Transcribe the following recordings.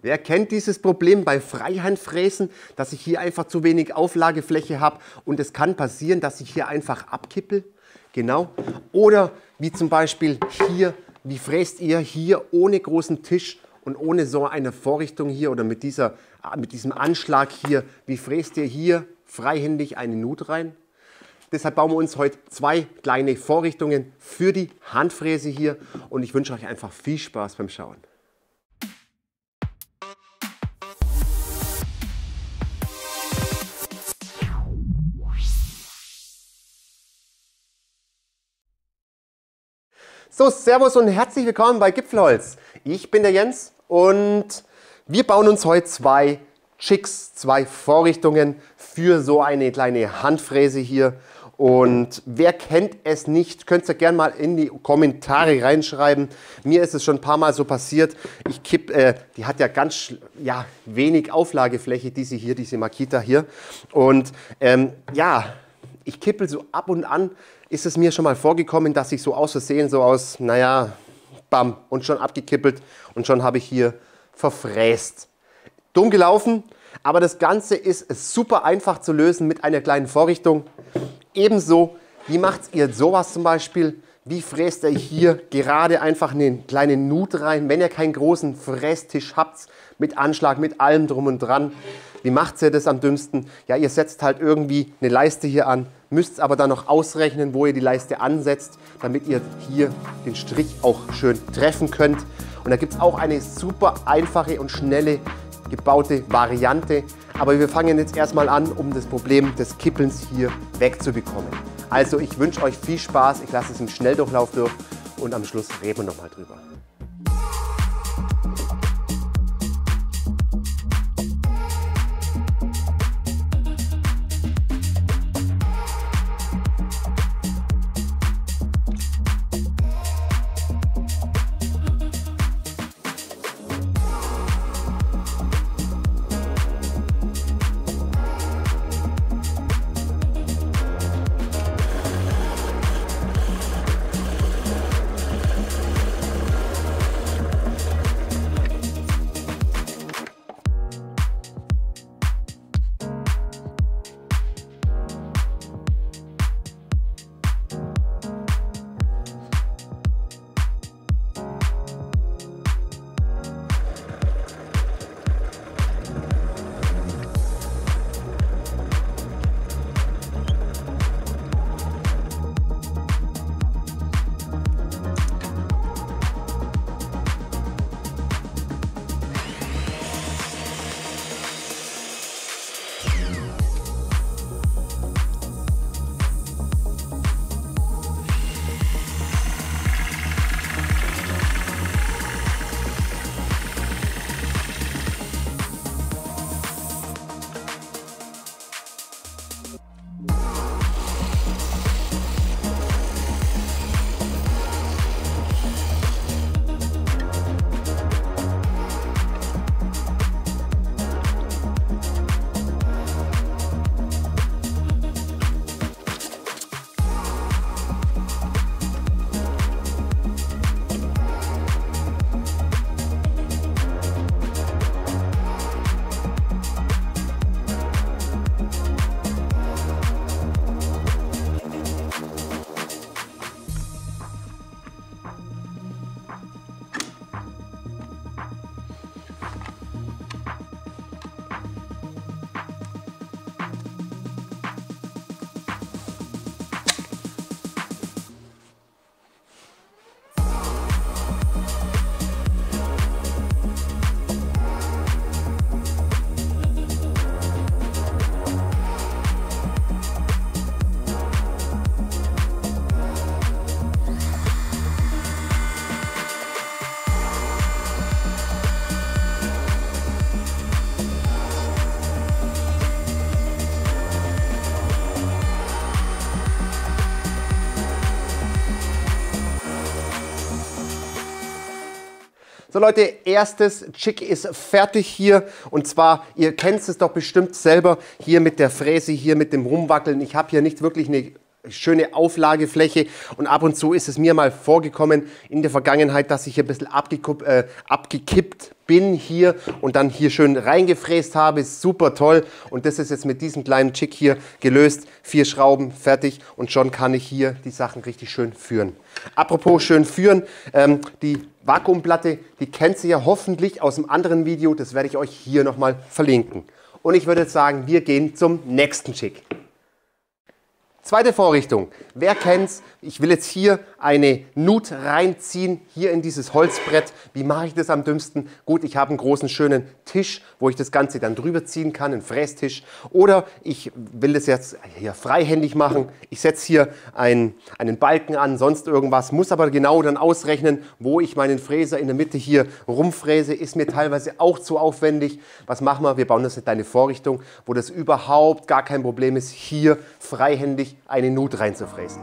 Wer kennt dieses Problem bei Freihandfräsen, dass ich hier einfach zu wenig Auflagefläche habe und es kann passieren, dass ich hier einfach abkippel? Genau. Oder wie zum Beispiel hier, wie fräst ihr hier ohne großen Tisch und ohne so eine Vorrichtung hier oder mit diesem Anschlag hier, wie fräst ihr hier freihändig eine Nut rein? Deshalb bauen wir uns heute zwei kleine Vorrichtungen für die Handfräse hier und ich wünsche euch einfach viel Spaß beim Schauen. So, servus und herzlich willkommen bei Gipfelholz. Ich bin der Jens und wir bauen uns heute zwei Jigs, zwei Vorrichtungen für so eine kleine Handfräse hier. Und wer kennt es nicht, könnt ihr gerne mal in die Kommentare reinschreiben. Mir ist es schon ein paar Mal so passiert. Die hat ja ganz wenig Auflagefläche, diese Makita hier. Und ich kippel so ab und an. Ist es mir schon mal vorgekommen, dass ich so aus Versehen, bam, und schon abgekippelt und schon habe ich hier verfräst. Dumm gelaufen, aber das Ganze ist super einfach zu lösen mit einer kleinen Vorrichtung. Ebenso, wie macht ihr sowas zum Beispiel? Wie fräst ihr hier gerade einfach eine kleine Nut rein, wenn ihr keinen großen Frästisch habt, mit Anschlag, mit allem drum und dran? Wie macht ihr das am dümmsten? Ja, ihr setzt halt irgendwie eine Leiste hier an, müsst aber dann noch ausrechnen, wo ihr die Leiste ansetzt, damit ihr hier den Strich auch schön treffen könnt. Und da gibt es auch eine super einfache und schnelle gebaute Variante. Aber wir fangen jetzt erstmal an, um das Problem des Kippelns hier wegzubekommen. Also ich wünsche euch viel Spaß, ich lasse es im Schnelldurchlauf durch und am Schluss reden wir nochmal drüber. So Leute, erstes Jig ist fertig hier und zwar, ihr kennt es doch bestimmt selber, hier mit der Fräse, hier mit dem Rumwackeln. Ich habe hier nicht wirklich eine schöne Auflagefläche und ab und zu ist es mir mal vorgekommen in der Vergangenheit, dass ich hier ein bisschen abgekippt bin hier und dann hier schön reingefräst habe. Super toll und das ist jetzt mit diesem kleinen Chick hier gelöst. 4 Schrauben, fertig und schon kann ich hier die Sachen richtig schön führen. Apropos schön führen, die Vakuumplatte, die kennt ihr ja hoffentlich aus einem anderen Video, das werde ich euch hier nochmal verlinken. Und ich würde jetzt sagen, wir gehen zum nächsten Chick. Zweite Vorrichtung. Wer kennt's? Ich will jetzt hier eine Nut reinziehen, hier in dieses Holzbrett. Wie mache ich das am dümmsten? Gut, ich habe einen großen, schönen Tisch, wo ich das Ganze dann drüber ziehen kann, einen Frästisch. Oder ich will das jetzt hier freihändig machen. Ich setze hier einen Balken an, sonst irgendwas, muss aber genau dann ausrechnen, wo ich meinen Fräser in der Mitte hier rumfräse. Ist mir teilweise auch zu aufwendig. Was machen wir? Wir bauen das in eine Vorrichtung, wo das überhaupt gar kein Problem ist, hier freihändig eine Nut reinzufräsen.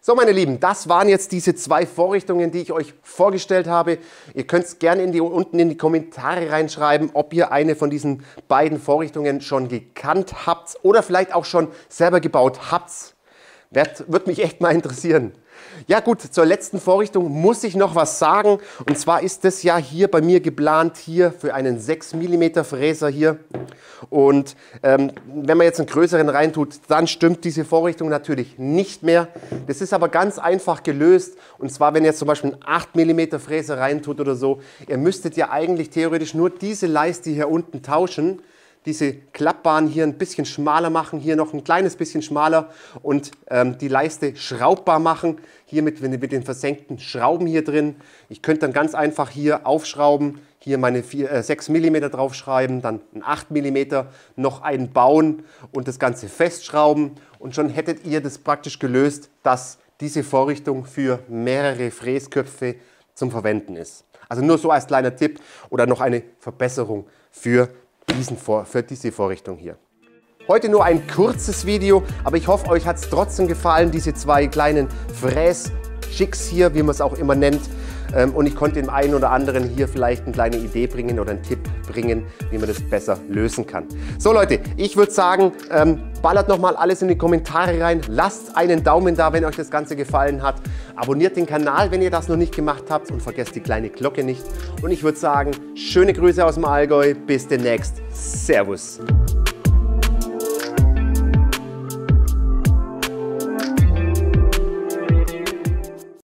So, meine Lieben, das waren jetzt diese 2 Vorrichtungen, die ich euch vorgestellt habe. Ihr könnt es gerne unten in die Kommentare reinschreiben, ob ihr eine von diesen beiden Vorrichtungen schon gekannt habt oder vielleicht auch schon selber gebaut habt. Würde mich echt mal interessieren. Ja gut, zur letzten Vorrichtung muss ich noch was sagen. Und zwar ist das ja hier bei mir geplant, hier für einen 6 mm Fräser hier. Und wenn man jetzt einen größeren reintut, dann stimmt diese Vorrichtung natürlich nicht mehr. Das ist aber ganz einfach gelöst. Und zwar, wenn ihr jetzt zum Beispiel einen 8 mm Fräser reintut oder so, ihr müsstet ja eigentlich theoretisch nur diese Leiste hier unten tauschen. diese Klappbahn hier ein bisschen schmaler machen, hier noch ein kleines bisschen schmaler und die Leiste schraubbar machen, hier mit den versenkten Schrauben hier drin. Ich könnte dann ganz einfach hier aufschrauben, hier meine 6 mm draufschreiben, dann ein 8 mm noch einbauen und das Ganze festschrauben und schon hättet ihr das praktisch gelöst, dass diese Vorrichtung für mehrere Fräsköpfe zum Verwenden ist. Also nur so als kleiner Tipp oder noch eine Verbesserung für diese Vorrichtung hier. Heute nur ein kurzes Video, aber ich hoffe, euch hat es trotzdem gefallen, diese zwei kleinen Fräs-Jigs hier, wie man es auch immer nennt. Und ich konnte dem einen oder anderen hier vielleicht eine kleine Idee bringen oder einen Tipp bringen, wie man das besser lösen kann. So Leute, ich würde sagen, ballert nochmal alles in die Kommentare rein, lasst einen Daumen da, wenn euch das Ganze gefallen hat, abonniert den Kanal, wenn ihr das noch nicht gemacht habt und vergesst die kleine Glocke nicht. Und ich würde sagen, schöne Grüße aus dem Allgäu, bis demnächst, Servus!